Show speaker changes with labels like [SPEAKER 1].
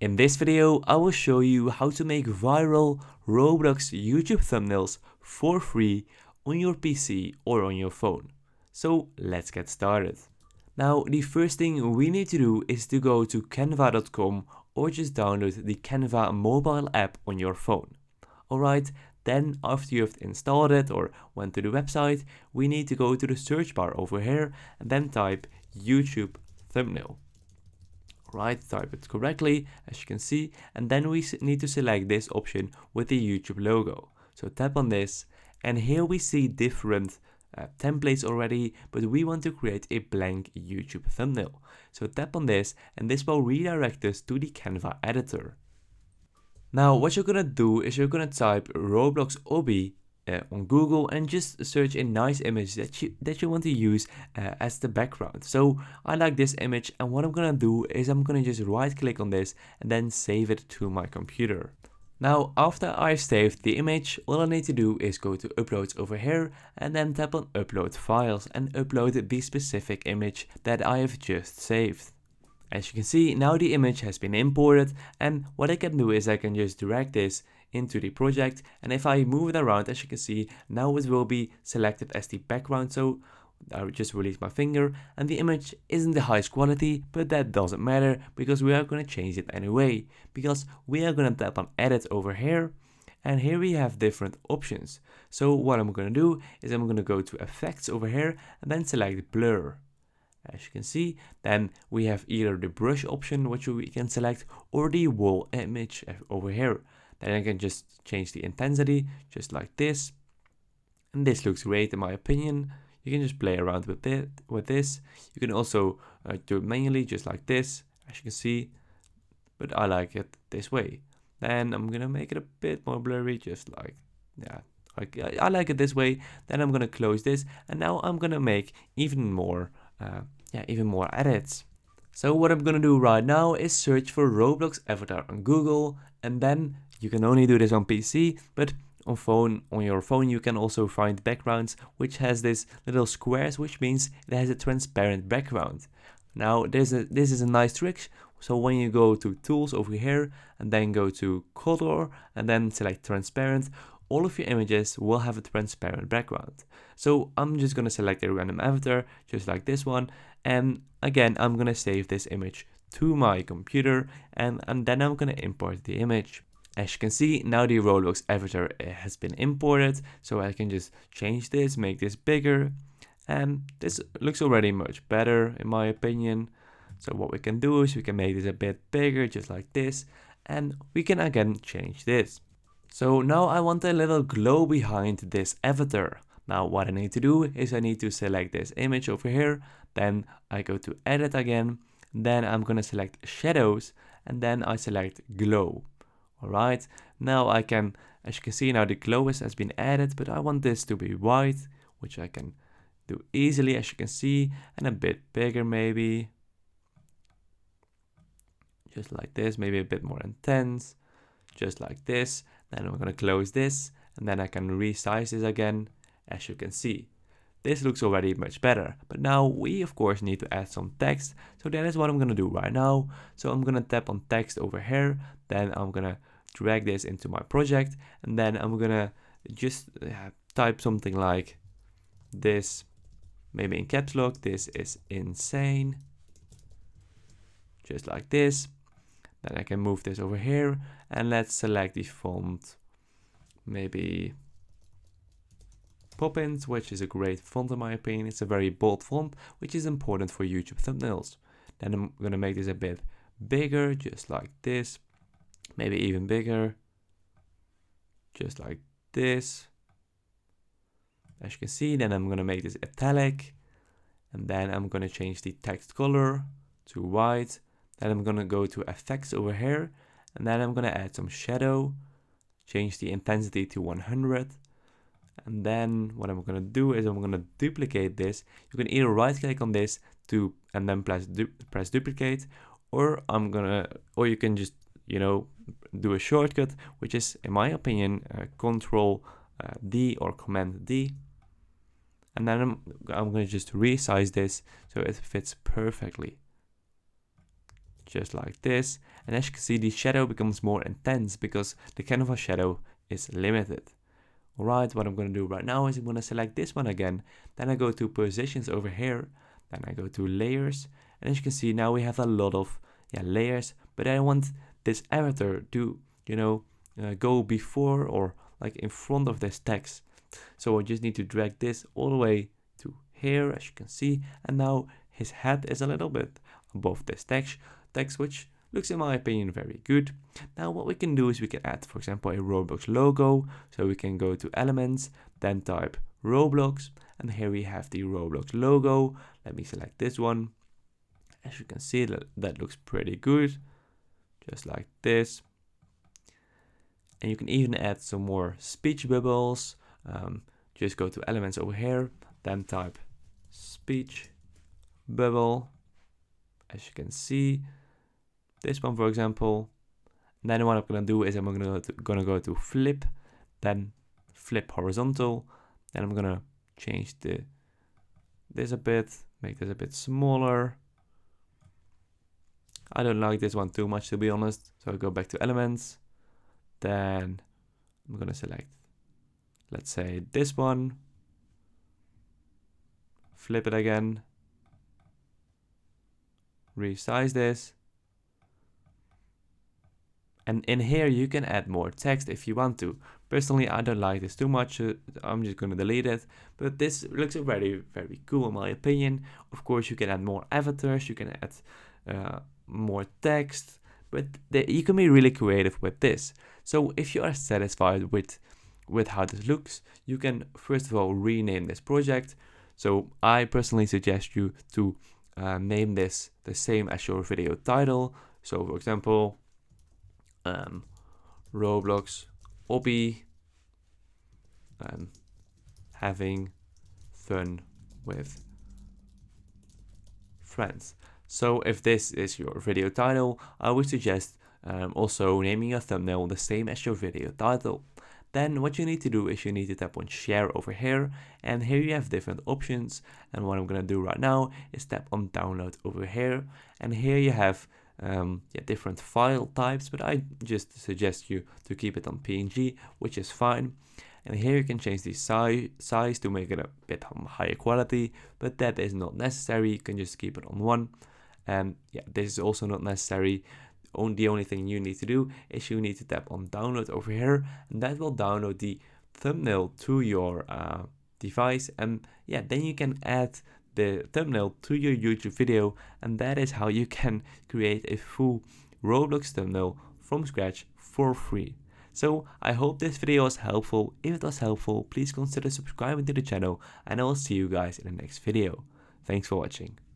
[SPEAKER 1] In this video, I will show you how to make viral Roblox YouTube thumbnails for free on your PC or on your phone. So let's get started. Now, the first thing we need to do is to go to canva.com or just download the Canva mobile app on your phone. Alright, then after you have installed it or went to the website, we need to go to the search bar over here and then type YouTube thumbnail. Right, type it correctly as you can see, and then we need to select this option with the YouTube logo. So tap on this, and here we see different templates already, but we want to create a blank YouTube thumbnail. So tap on this, and this will redirect us to the Canva editor. Now what you're gonna do is you're gonna type Roblox Obby on Google and just search a nice image that you want to use as the background. So I like this image, and what I'm gonna do is I'm gonna just right click on this and then save it to my computer. Now after I've saved the image, all I need to do is go to uploads over here and then tap on upload files and upload the specific image that I have just saved. As you can see, now the image has been imported, and what I can do is I can just drag this into the project, and if I move it around, as you can see, now it will be selected as the background. So I will just release my finger, and the image isn't the highest quality, but that doesn't matter because we are going to change it anyway, because we are going to tap on edit over here, and here we have different options. So what I'm going to do is I'm going to go to effects over here and then select blur. As you can see, then we have either the brush option, which we can select, or the wall image over here. Then I can just change the intensity, just like this. And this looks great in my opinion. You can just play around with this. You can also do it manually, just like this, as you can see. But I like it this way. Then I'm gonna make it a bit more blurry, just like, yeah. I like it this way. Then I'm gonna close this, and now I'm gonna make even more edits. So what I'm gonna do right now is search for Roblox avatar on Google, and then you can only do this on PC, but on your phone you can also find backgrounds which has this little squares, which means it has a transparent background. Now this is a nice trick. So when you go to tools over here and then go to color and then select transparent, all of your images will have a transparent background. So I'm just gonna select a random avatar, just like this one, and again I'm gonna save this image to my computer, and then I'm gonna import the image. As you can see, now the Roblox avatar has been imported, so I can just change this, make this bigger, and this looks already much better in my opinion. So what we can do is we can make this a bit bigger, just like this, and we can again change this. So now I want a little glow behind this avatar. Now what I need to do is I need to select this image over here, then I go to edit again, then I'm gonna select shadows, and then I select glow. Alright, now I can, as you can see, now the glow has been added, but I want this to be white, which I can do easily, as you can see, and a bit bigger maybe. Just like this, maybe a bit more intense, just like this. Then I'm gonna close this, and then I can resize this again. As you can see, this looks already much better, but now we of course need to add some text. So that is what I'm gonna do right now. So I'm gonna tap on text over here, then I'm gonna drag this into my project, and then I'm gonna just type something like this, maybe in caps lock. This is insane, just like this. Then I can move this over here, and let's select the font, maybe Poppins, which is a great font in my opinion. It's a very bold font, which is important for YouTube thumbnails. Then I'm gonna make this a bit bigger, just like this, maybe even bigger, just like this. As you can see, then I'm gonna make this italic, and then I'm gonna change the text color to white. Then I'm gonna go to effects over here, and then I'm gonna add some shadow, change the intensity to 100. And then what I'm gonna do is I'm gonna duplicate this. You can either right click on this and then press duplicate, or you can just, you know, do a shortcut, which is in my opinion Control D or Command D. And then I'm gonna just resize this so it fits perfectly. just like this. And as you can see, the shadow becomes more intense because the canvas shadow is limited. Alright, what I'm going to do right now is I'm going to select this one again. Then I go to positions over here. Then I go to layers. And as you can see, now we have a lot of layers. But I want this avatar to, go before or like in front of this text. So I just need to drag this all the way to here, as you can see. And now his head is a little bit above this text, which looks in my opinion very good. Now what we can do is we can add, for example, a Roblox logo. So we can go to elements, then type Roblox, and here we have the Roblox logo. Let me select this one. As you can see, that looks pretty good, just like this. And you can even add some more speech bubbles. Just go to elements over here, then type speech bubble. As you can see, this one, for example. And then what I'm gonna do is I'm gonna go to flip, then flip horizontal. Then I'm gonna change this a bit, make this a bit smaller. I don't like this one too much, to be honest. So I go back to elements. Then I'm gonna select, let's say, this one. Flip it again. Resize this. And in here you can add more text if you want to. Personally, I don't like this too much, so I'm just gonna delete it. But this looks very, very cool in my opinion. Of course, you can add more avatars, you can add more text, but you can be really creative with this. So if you are satisfied with how this looks, you can first of all rename this project. So I personally suggest you to name this the same as your video title. So for example, Roblox hobby, having fun with friends. So if this is your video title, I would suggest also naming your thumbnail the same as your video title. Then what you need to do is you need to tap on share over here, and here you have different options. And what I'm gonna do right now is tap on download over here, and here you have different file types, but I just suggest you to keep it on PNG, which is fine. And here you can change the size to make it a bit higher quality, but that is not necessary. You can just keep it on 1. And this is also not necessary. The only thing you need to do is you need to tap on download over here, and that will download the thumbnail to your device. And then you can add the thumbnail to your YouTube video, and that is how you can create a full Roblox thumbnail from scratch for free. So I hope this video was helpful. If it was helpful, please consider subscribing to the channel, and I will see you guys in the next video. Thanks for watching.